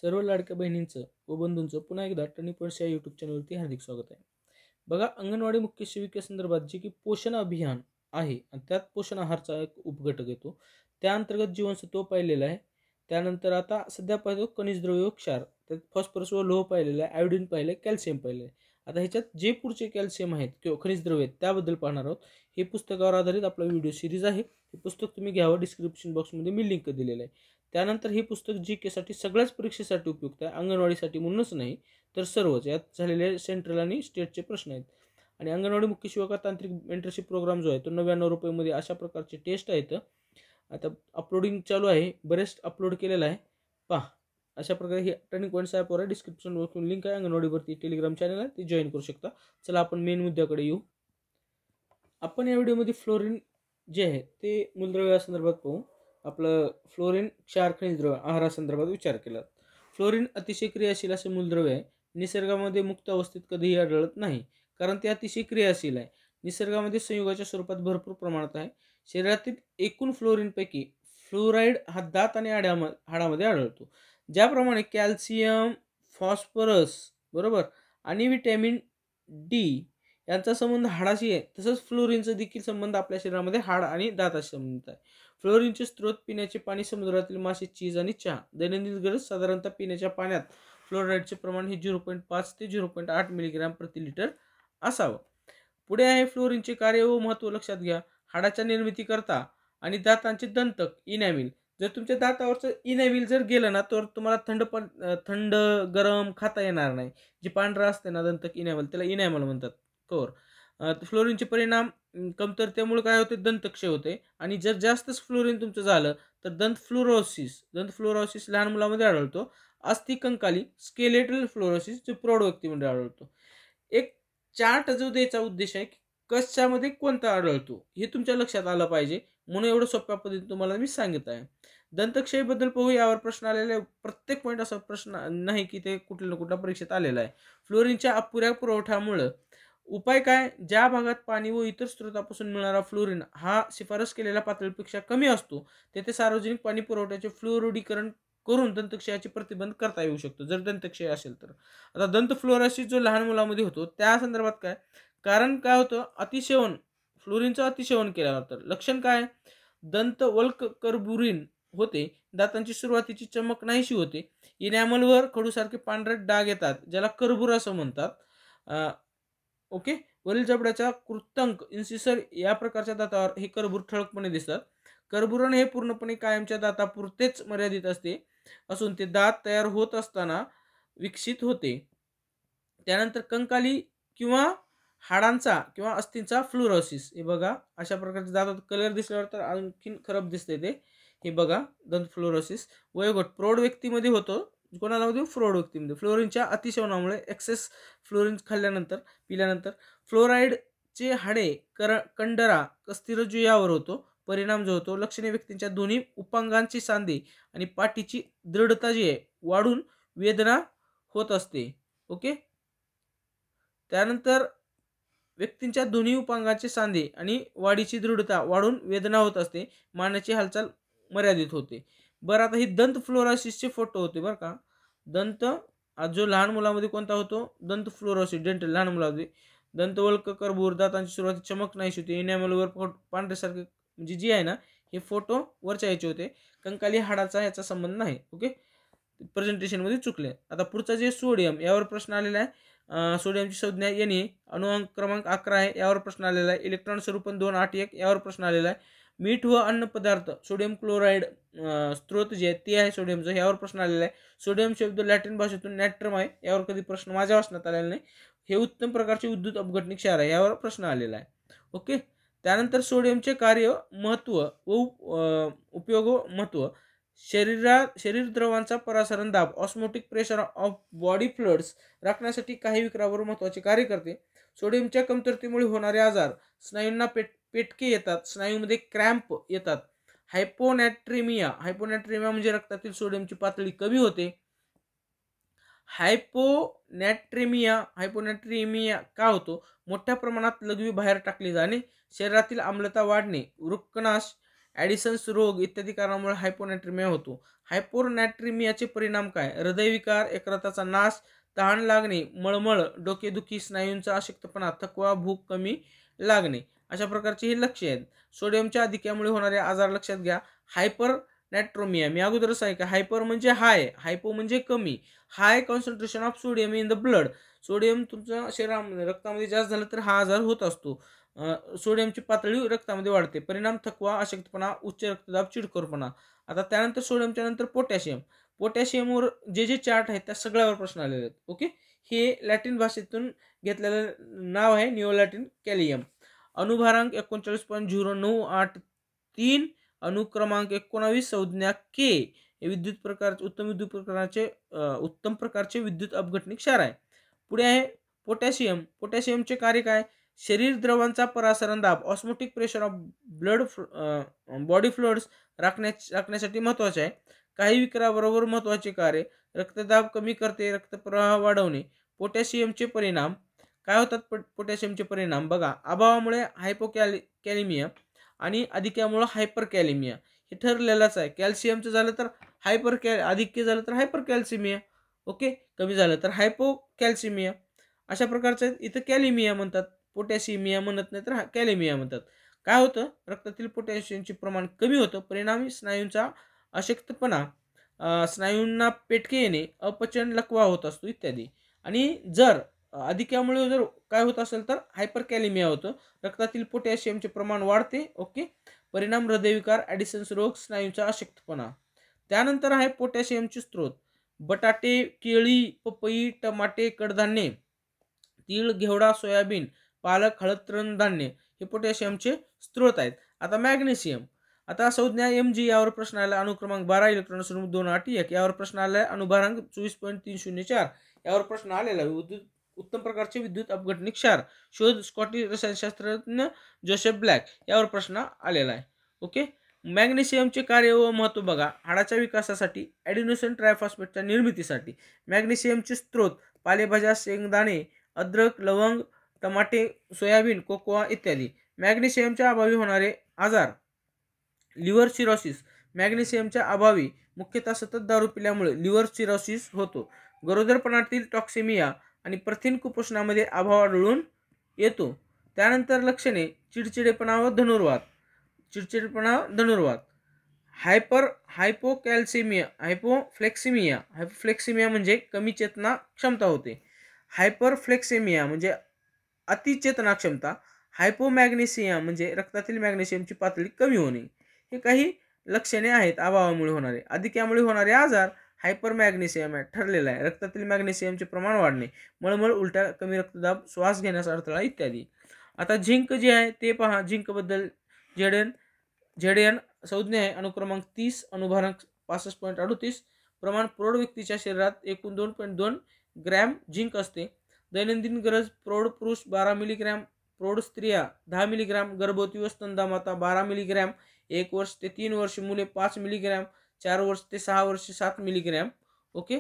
सर्व लाडक्या बहिणींचं व बंधूंचं पुन्हा एकदा टर्निंग पॉईंट्स या यूट्यूब चॅनलवरती हार्दिक स्वागत आहे. बघा, अंगणवाडी मुख्य सेविकेसंदर्भात जे की पोषण अभियान आहे आणि त्यात पोषण आहारचा एक उपघटक येतो, त्या अंतर्गत जीवनसत्व पाहिलेलं आहे. त्यानंतर आता सध्या पाहतो खनिज द्रव्य व क्षार, त्यात फॉस्फरस व लोह पाहिलेलं आहे, आयोडीन पाहिलं आहे, कॅल्शियम पाहिलं आहे. आता ह्याच्यात जे पुढचे कॅल्शियम आहेत किंवा खनिज द्रव्य आहेत त्याबद्दल पाहणार आहोत. हे पुस्तकावर आधारित आपला व्हिडिओ सिरीज आहे. हे पुस्तक तुम्ही घ्यावं, डिस्क्रिप्शन बॉक्समध्ये मी लिंक दिलेलं आहे. त्यानंतर हे पुस्तक जी केसाठी सगळ्याच परीक्षेसाठी उपयुक्त आहे, अंगणवाडीसाठी म्हणूनच नाही तर सर्वच. यात झालेले सेंट्रल आणि स्टेटचे प्रश्न आहेत. आणि अंगणवाडी मुख्य सेविका तांत्रिक मेंटरशिप प्रोग्राम जो आहे तो 99 रुपयामध्ये अशा प्रकारचे टेस्ट आहेत. आता अपलोडिंग चालू आहे, बरेच अपलोड केलेलं आहे, पहा. अशा प्रकारे हे टर्निंग पॉईंट्स ॲपवर आहे, डिस्क्रिप्शन बॉक्समध्ये लिंक आहे. अंगणवाडीवरती टेलिग्राम चॅनल आहे, ते जॉईन करू शकता. चला आपण मेन मुद्द्याकडे येऊ. आपण या व्हिडिओमध्ये फ्लोरीन जे आहे ते मूलद्रव्यासंदर्भात पाहू. आपलं फ्लोरीन क्षार खनिज द्रव्य आहारासंदर्भात विचार केला. फ्लोरीन अतिशय क्रियाशील असे मूलद्रव्य आहे. निसर्गामध्ये मुक्त अवस्थेत कधीही आढळत नाही, कारण ते अतिशय क्रियाशील आहे. निसर्गामध्ये संयुगाच्या स्वरूपात भरपूर प्रमाणात आहे. शरीरातील एकूण फ्लोरीनपैकी फ्लोराईड हा दात आणि हाडामध्ये आढळतो. ज्याप्रमाणे कॅल्शियम, फॉस्फरस बरोबर आणि व्हिटॅमिन डी यांचा संबंध हाडाशी आहे, तसंच फ्लोरीनचा देखील संबंध आपल्या शरीरामध्ये हाड आणि दाताशी संबंधित आहे. फ्लोरीनचे स्त्रोत पिण्याचे पाणी, समुद्रातील मासे, चीज आणि चहा. दैनंदिन गरज साधारणतः पिण्याच्या पाण्यात फ्लोराईडचे प्रमाण हे 0.5 ते 0.8 मिलीग्रॅम प्रति लिटर असावं. पुढे आहे फ्लोरीनचे कार्य व महत्त्व लक्षात घ्या. हाडाच्या निर्मितीकरता आणि दातांचे दंतक इनॅमिल. जर तुमच्या दातावरचं इनॅमिल जर गेलं ना तर तुम्हाला थंड गरम खाता येणार नाही. जे पांढरं असते ना दंतक इनॅमिल, त्याला इनॅमिल म्हणतात. कवर फ्लोरीनचे परिणाम कमतरतेमुळे काय होते, दंतक्षय होते. आणि जर जास्तच फ्लोरीन तुमचं झालं तर दंत फ्लोरोसिस लहान मुलामध्ये आढळतो. अस्थिकंकाली स्केलेटल फ्लोरोसिस जो प्रौढ व्यक्तीमध्ये आढळतो. एक चार्ट जो द्यायचा उद्देश आहे की कशामध्ये कोणता आढळतो हे तुमच्या लक्षात आलं पाहिजे, म्हणून एवढं सोप्या पद्धतीने तुम्हाला मी सांगित आहे. दंतक्षयबद्दल पाहू. यावर प्रश्न आलेले प्रत्येक पॉईंट असा प्रश्न नाही की ते कुठल्या ना कुठल्या परीक्षेत आलेला आहे. फ्लोरीनच्या अपुऱ्या पुरवठ्यामुळे उपाय काय? ज्या भागात पाणी व इतर स्रोतापासून मिळणारा फ्लोरीन हा शिफारस केलेल्या पातळीपेक्षा कमी असतो तेथे सार्वजनिक पाणी पुरवठ्याचे फ्लोरिडीकरण करून दंतक्षयाचे प्रतिबंध करता येऊ शकतो, जर दंतक्षय असेल तर. आता दंत फ्लोरोसिस जो लहान मुलामध्ये होतो त्या संदर्भात काय कारण काय होतं, अतिसेवन, फ्लोरीनचं अतिसेवन केल्यानंतर लक्षण काय? दंत वल्क कर्बुरीन होते, दातांची सुरुवातीची चमक नाहीशी होते, इनॅमलवर खडूसारखे पांढरे डाग येतात ज्याला कर्बुर असं म्हणतात. ओके. वरील जबड्याच्या कृतंक इन्सिसर या प्रकारच्या दातावर हे कर्बूर ठळकपणे दिसतात. कर्बुरण हे पूर्णपणे कायमच्या दातापुरतेच मर्यादित असून ते दात तयार होत असताना विकसित होते. त्यानंतर कंकाली किंवा हाडांचा किंवा अस्थिंचा फ्लोरोसिस. हे बघा, अशा प्रकारचे दातात कलर दिसल्यावर तर आणखीन खराब दिसते ते. हे बघा, दंत फ्लोरोसिस वयोगट प्रौढ व्यक्तीमध्ये होतो. कोणाला होतो? प्रौढ व्यक्तीमध्ये. फ्लोरीनच्या अतिसेवनामुळे एक्सेस फ्लोरीन पिल्यानंतर फ्लोराईडचे हाडे, कंडरा, कस्तिरज्जू यावर होतो परिणाम जो होतो. लक्षणे व्यक्तींच्या दोन्ही उपांगांची सांधे आणि पाठीची दृढता जी आहे वाढून वेदना होत असते. ओके. त्यानंतर व्यक्तींच्या दोन्ही उपांगाचे सांधे आणि वाढीची दृढता वाढून वेदना होत असते. मानेची हालचाल मर्यादित होते. बरं, आता ही दंत फ्लोरोसिसचे फोटो होते बरं का. दंत जो लहान मुलामध्ये कोणता होतो? दंत फ्लोरोसिस डेंटल लहान मुलामध्ये. दंतवल्क कर्बूर, दातांची सुरुवाती चमक नाही होती, इनॅमलवर पांढऱ्यासारखे म्हणजे जी आहे ना, हे फोटो वरच्या याचे होते. कंकाली हाडाचा याचा संबंध नाही. ओके, प्रेझेंटेशनमध्ये चुकले. आता पुढचा जे सोडियम यावर प्रश्न आलेला आहे. सोडियमची संज्ञा Na, अणुअंक क्रमांक 11 आहे, यावर प्रश्न आलेला आहे. इलेक्ट्रॉन स्वरूपण 281 यावर प्रश्न आलेला आहे. मीठ व अन्न पदार्थ सोडियम क्लोराईड स्त्रोत जे आहे ते आहे सोडियमचं, यावर प्रश्न आलेला आहे. सोडियम शब्द लॅटिन भाषेतून नॅट्रम आहे, यावर कधी प्रश्न माझ्या वाचनात आलेला नाही. हे उत्तम प्रकारचे विद्युत अपघटनी क्षार आहे, यावर प्रश्न आलेला आहे. ओके. त्यानंतर सोडियमचे कार्य, महत्त्व व उपयोग व महत्त्व. शरीर द्रवांचा परासरण दाब, osmotic pressure of body fluids राखण्यासाठी काही विकारावर महत्त्वाचे कार्य करते. सोडियमच्या कमतरतेमुळे होणारे आजार, स्नायूंना पेटके येतात, स्नायूमध्ये क्रॅम्प येतात. हायपोनॅट्रेमिया म्हणजे रक्तातील सोडियमची पातळी कमी होते. हायपोनॅट्रेमिया का होतो? मोठ्या प्रमाणात लघवी बाहेर टाकली जाणे, शरीरातील आम्लता वाढणे, वृक्कनाश, ॲडिसन्स रोग इत्यादी कारणामुळे हायपोनॅट्रिमिया होतो. हायपोनॅट्रिमियाचे परिणाम काय? हृदयविकार, यकृताचा नाश, तहान लागणे, मळमळ, डोकेदुखी, स्नायूंचा अशक्तपणा, थकवा, भूक कमी लागणे अशा प्रकारची ही लक्षणे आहेत. सोडियमच्या अधिक्यामुळे होणारे आजार लक्षात घ्या. हायपरनॅट्रोमिया, मी अगोदरच आहे का, हायपर म्हणजे हाय, हायपो म्हणजे कमी. High concentration of sodium in the blood, sodium तुमच्या शरीरामध्ये रक्तामध्ये जास्त झालं तर हा आजार होत असतो. सोडियमची पातळी रक्तामध्ये वाढते. परिणाम थकवा, अशक्तपणा, उच्च रक्तदाब, चिडखोरपणा. आता त्यानंतर सोडियमच्या नंतर पोटॅशियम. पोटॅशियमवर जे चार्ट आहेत त्या सगळ्यावर प्रश्न आलेले आहेत. ओके, हे लॅटिन भाषेतून घेतलेलं नाव आहे निओ लॅटिन कॅलियम. अणुभारांक 39.0983, अणुक्रमांक 19, संज्ञा के. हे उत्तम प्रकारचे विद्युत अपघटनिक क्षार आहे. पुढे आहे पोटॅशियम. पोटॅशियमचे कार्य काय? शरीर द्रवांचा परासरण दाब, osmotic pressure of blood, body fluids राखण्यासाठी महत्त्वाचे आहे. काही विकाराबरोबर महत्त्वाचे कार्य, रक्तदाब कमी करते, रक्तप्रवाह वाढवणे. पोटॅशियमचे परिणाम काय होतात? पोटॅशियमचे परिणाम बघा, अभावामुळे हायपोकॅलिमिया आणि अधिक्यामुळे हायपरकॅलिमिया हे ठरलेलंच आहे. कॅल्शियमचं झालं तर अधिक्य झालं तर हायपरकॅल्सिमिया, ओके, कमी झालं तर हायपोकॅल्सिमिया. अशा प्रकारचं इथं कॅलिमिया म्हणतात, पोटॅशियमिया म्हणत नाही तर कॅलिमिया म्हणतात. काय होतं? रक्तातील पोटॅशियमचे प्रमाण कमी होतं, परिणामी स्नायूंचा अशक्तपणा, स्नायूंना पेटके येणे, अपचन, लकवा होत असतो इत्यादी. आणि जर अधिक्यामुळे जर काय होत असेल तर हायपरकॅलिमिया होतं, रक्तातील पोटॅशियमचे प्रमाण वाढते. ओके, परिणाम हृदयविकार, ॲडिसन्स रोग, स्नायूंचा अशक्तपणा. त्यानंतर आहे पोटॅशियमचे स्त्रोत. बटाटे, केळी, पपई, टमाटे, कडधान्ये, तीळ, घेवडा, सोयाबीन, पालक, हळद, तृणधान्य हे पोटॅशियमचे स्त्रोत आहेत. आता मॅग्नेशियम. आता संज्ञा Mg यावर प्रश्न आला. अणुक्रमांक 12, इलेक्ट्रॉन 281 यावर प्रश्न आला आहे. अणुभारांक 24.304 यावर प्रश्न आलेला आहे. उत्तम प्रकारचे विद्युत अपघटनिक क्षार शोध, स्कॉटिश रसायनशास्त्रज्ञ जोसेफ ब्लॅक यावर प्रश्न आलेला आहे. ओके, मॅग्नेशियमचे कार्य व महत्त्व बघा. हाडाच्या विकासासाठी, ॲडिनोसिन ट्रायफॉस्फेटच्या निर्मितीसाठी. मॅग्नेशियमचे स्त्रोत पालेभाज्या, शेंगदाणे, अद्रक, लवंग, टमाटे, सोयाबीन, कोकोआ इत्यादी. मॅग्नेशियमच्या अभावी होणारे आजार, लिव्हर सिरोसिस. मॅग्नेशियमच्या अभावी मुख्यतः सतत दारू पिल्यामुळे लिव्हर सिरोसिस होतो. गरोदरपणातील टॉक्सेमिया आणि प्रथिन कुपोषणामध्ये अभाव आढळून येतो. त्यानंतर लक्षणे, चिडचिडेपणा व धनुर्वात. हायपोफ्लेक्सिमिया म्हणजे कमी चेतना क्षमता होते. हायपरफ्लेक्सेमिया म्हणजे अतिचेतना क्षमता. हायपोमॅग्नेशिया म्हणजे रक्तातील मॅग्नेशियमची पातळी कमी होणे. हे काही लक्षणे आहेत अभावामुळे होणारे. अधिक्यामुळे होणारे आजार हायपरमॅग्नेशियम ठरलेला आहे. रक्तातील मॅग्नेशियमचे प्रमाण वाढणे, मळमळ, उलट्या, कमी रक्तदाब, श्वास घेण्यास अडथळा इत्यादी. आता झिंक जे आहे ते पहा. झिंकबद्दल झेडएन संज्ञा आहे. अणुक्रमांक 30, अणुभारांक 65.38. प्रमाण प्रौढ व्यक्तीच्या शरीरात एकूण 2.2 ग्रॅम झिंक असते. दैनंदिन गरज, प्रौढ पुरुष 12 मिलीग्रॅम, प्रौढ स्त्रिया 10 मिलीग्रॅम, गर्भवती व स्तनदा 12 मिलीग्रॅम, 1 वर्ष ते 3 वर्ष मुले 5 मिलीग्रॅम, 4 वर्ष ते 6 वर्ष 7 मिलीग्रॅम. ओके,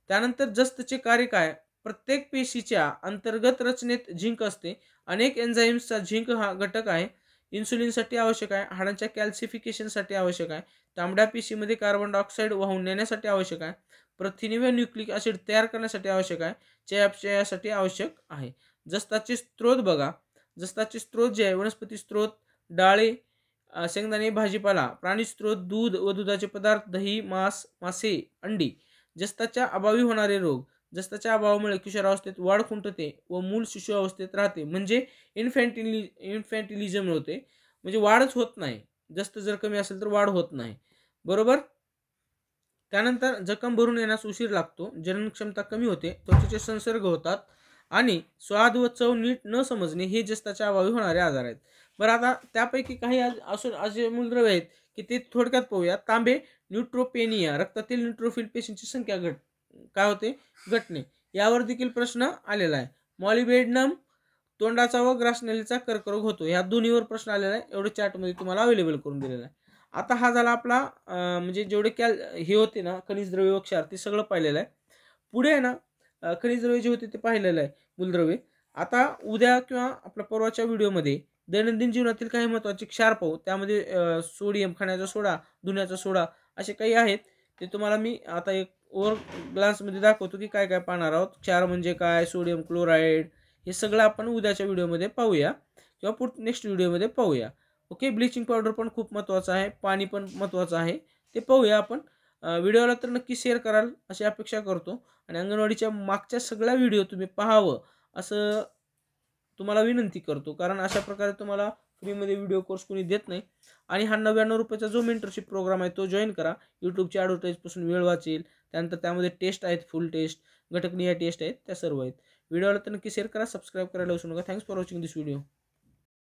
त्यानंतर जस्तचे कार्य काय? प्रत्येक पेशीच्या अंतर्गत रचनेत झिंक असते. अनेक एन्झाईम्सचा झिंक हा घटक आहे. इन्सुलिनसाठी आवश्यक आहे. हाडांच्या कॅल्सिफिकेशनसाठी आवश्यक आहे. तांबड्या पेशीमध्ये कार्बन डायऑक्साईड वाहून नेण्यासाठी आवश्यक आहे. प्रथिने व न्यूक्लिक ॲसिड तयार करण्यासाठी आवश्यक आहे. चयापचयासाठी आवश्यक आहे. जस्ताचे स्त्रोत बघा. जस्ताचे स्त्रोत जे आहे, वनस्पती स्त्रोत, डाळे, शेंगदाणे, भाजीपाला. प्राणी स्त्रोत, दूध व दुधाचे पदार्थ, दही, मांस, मासे, अंडी. जस्ताच्या अभावी होणारे रोग. जस्ताच्या अभावामुळे किशोरावस्थेत वाढ खुंटते व मूल शिशु अवस्थेत राहते, म्हणजे इन्फॅन्टिलिझम होते, म्हणजे वाढच होत नाही. जस्त जर कमी असेल तर वाढ होत नाही, बरोबर. त्यानंतर जखम भरून येण्यास उशीर लागतो, जनन क्षमता कमी होते, त्वचेचे संसर्ग होतात आणि स्वाद व चव नीट न समजणे हे जस्ताच्या अभावी होणारे आजार आहेत. बरं, आता त्यापैकी काही असे मूलद्रव्य आहेत की ते थोडक्यात पाहूया. तांबे, न्यूट्रोपेनिया, रक्तातील न्यूट्रोफिल पेशींची संख्या काय होते? घटणे. यावर देखील प्रश्न आलेला आहे. मॉलिबेडनम, तोंडाचा व ग्रासनलीचा कर्करोग होतो. ह्या दोन्हीवर प्रश्न आलेला आहे. एवढे चार्टमध्ये तुम्हाला अवेलेबल करून दिलेला आहे. आता हा झाला आपला म्हणजे जेवढे हे होते ना खनिज द्रव्य व क्षार ते सगळं पाहिलेलं आहे. पुढे आहे ना खनिज द्रव्य जे होते ते पाहिलेलं आहे, मूलद्रव्य. आता उद्या किंवा आपल्या परवाच्या व्हिडिओमध्ये दैनंदिन जीवनातील काही महत्त्वाचे क्षार पाहू. त्यामध्ये सोडियम, खाण्याचा सोडा, धुण्याचा सोडा असे काही आहेत. ते तुम्हाला मी आता एक ओव्हर ग्लान्समध्ये दाखवतो की काय काय पाहणार आहोत. क्षार म्हणजे काय, सोडियम क्लोराईड, हे सगळं आपण उद्याच्या व्हिडिओमध्ये पाहूया किंवा नेक्स्ट व्हिडिओमध्ये पाहूया. ओके. ब्लिचिंग पावडर पण खूप महत्त्वाचं आहे, पाणी पण महत्त्वाचं आहे, ते पाहूया आपण. व्हिडिओला तर नक्की शेअर कराल अशी अपेक्षा करतो आणि अंगणवाडीच्या मागच्या सगळ्या व्हिडिओ तुम्ही पाहावं असं तुम्हाला विनंती करतो, कारण अशा प्रकारे तुम्हाला फ्रीमध्ये व्हिडिओ कोर्स कोणी देत नाही. आणि हा 99 रुपयाचा जो मेंटरशिप प्रोग्राम आहे तो जॉईन करा. यूट्यूबच्या ॲडव्हर्टाईजपासून वेळ वाचेल. त्यानंतर त्यामध्ये टेस्ट आहेत, फुल टेस्ट, घटकनिहाय टेस्ट आहेत, त्या सर्व आहेत. व्हिडिओला तर नक्की शेअर करा, सबस्क्राईब करायला विसरू नका. Thanks for watching this video.